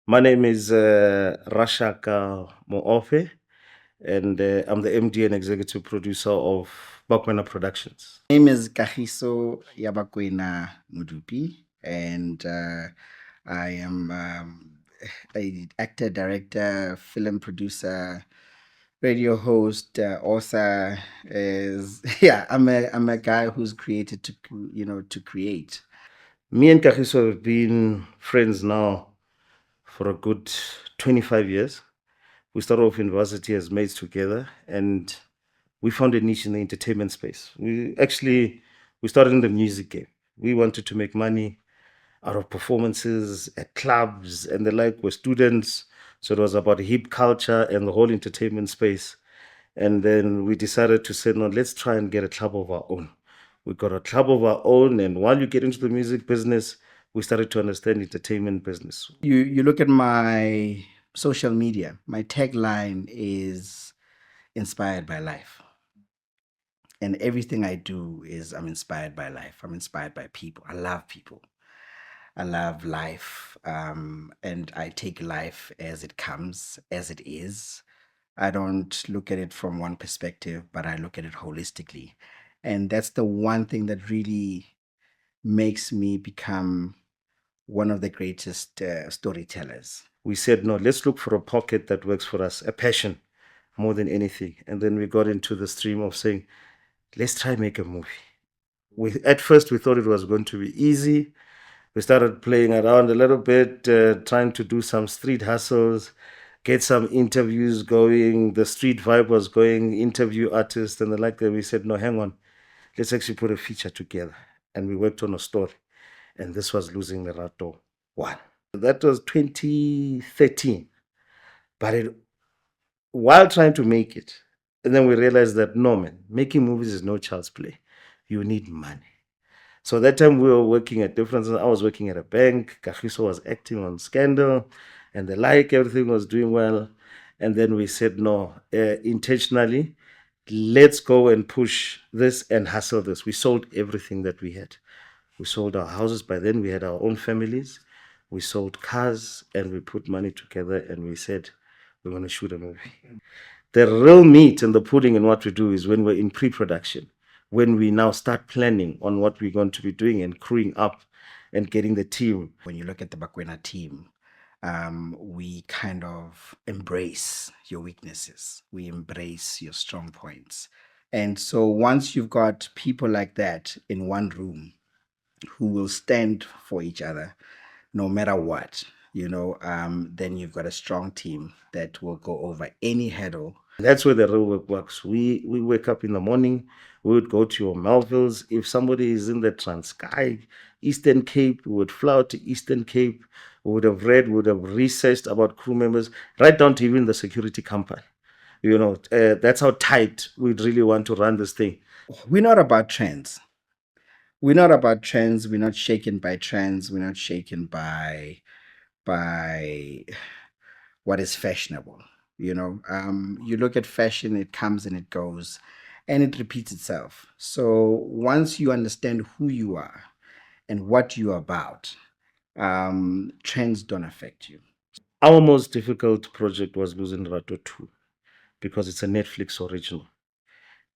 My name is Rashaka Moufhe, and I'm the MD and executive producer of Bakwena Productions. Name is Kagiso Bakwena Modupe, and I am a actor, director, film producer, radio host, author. Is yeah, I'm a guy who's created to create. Me and Kagiso have been friends now for a good 25 years. We started off university as mates together, and we found a niche in the entertainment space. We started in the music game. We wanted to make money out of performances at clubs and the like. We're students, so it was about hip culture and the whole entertainment space. And then we decided to say, no, let's try and get a club of our own. We got a club of our own, and while you get into the music business, we started to understand entertainment business. You look at my social media. My tagline is inspired by life. And everything I do is I'm inspired by life. I'm inspired by people. I love people. I love life, and I take life as it comes, as it is. I don't look at it from one perspective, but I look at it holistically. And that's the one thing that really makes me become one of the greatest storytellers. We said, no, let's look for a pocket that works for us, a passion more than anything. And then we got into the stream of saying, let's try and make a movie. At first, we thought it was going to be easy. We started playing around a little bit, trying to do some street hustles, get some interviews going. The street vibe was going, interview artists and the like that. We said, no, hang on, let's actually put a feature together. And we worked on a story. And this was Losing the Rato 1. That was 2013. But while trying to make it, and then we realized that no, man, making movies is no child's play. You need money. So that time we were working at different. I was working at a bank. Kagiso was acting on Scandal, and the like. Everything was doing well, and then we said no, intentionally. Let's go and push this and hustle this. We sold everything that we had. We sold our houses. By then, we had our own families. We sold cars, and we put money together, and we said we're going to shoot a movie. The real meat and the pudding in what we do is when we're in pre-production, when we now start planning on what we're going to be doing and crewing up and getting the team. When you look at the Bakwena team, we kind of embrace your weaknesses. We embrace your strong points. And so once you've got people like that in one room who will stand for each other no matter what, then you've got a strong team that will go over any hurdle. That's where the real work works. We wake up in the morning, we would go to your Melvilles. If somebody is in the Transkei, Eastern Cape, we would fly out to Eastern Cape. We would have read, we would have researched about crew members, right down to even the security company. That's how tight we'd really want to run this thing. We're not about trends. We're not about trends. We're not shaken by trends. We're not shaken by what is fashionable. You look at fashion, it comes and it goes, and it repeats itself. So once you understand who you are and what you're about, trends don't affect you. Our most difficult project was Losing Rato 2 because it's a Netflix original.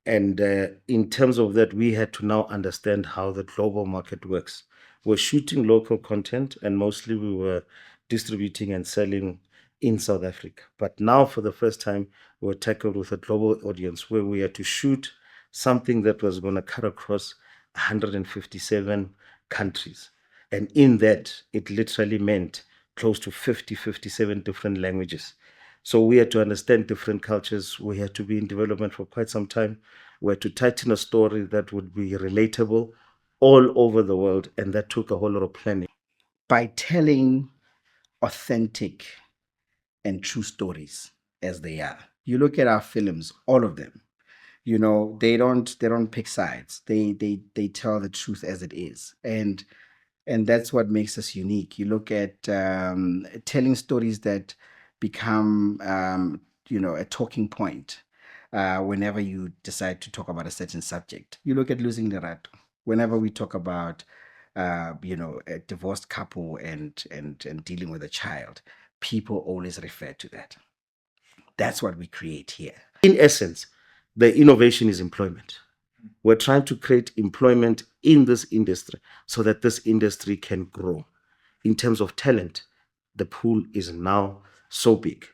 And in terms of that, we had to now understand how the global market works. We're shooting local content, and mostly we were distributing and selling in South Africa. But now, for the first time, we were tackled with a global audience where we had to shoot something that was going to cut across 157 countries. And in that, it literally meant close to 57 different languages. So we had to understand different cultures. We had to be in development for quite some time. We had to tighten a story that would be relatable all over the world. And that took a whole lot of planning. By telling authentic and true stories as they are. You look at our films, all of them. They don't pick sides. They tell the truth as it is. And that's what makes us unique. You look at telling stories that become a talking point whenever you decide to talk about a certain subject. You look at Losing the Rat. Whenever we talk about a divorced couple and dealing with a child, people always refer to that. That's what we create here. In essence, the innovation is employment. We're trying to create employment in this industry so that this industry can grow. In terms of talent, the pool is now so big.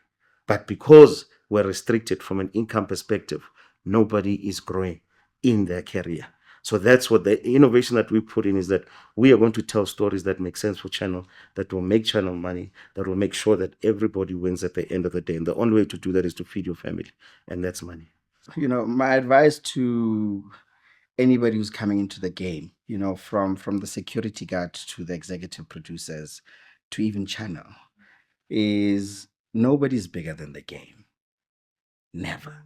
But because we're restricted from an income perspective, nobody is growing in their career. So that's what the innovation that we put in is that we are going to tell stories that make sense for channel, that will make channel money, that will make sure that everybody wins at the end of the day. And the only way to do that is to feed your family, and that's money. My advice to anybody who's coming into the game, from the security guard to the executive producers to even channel, is nobody's bigger than the game. Never.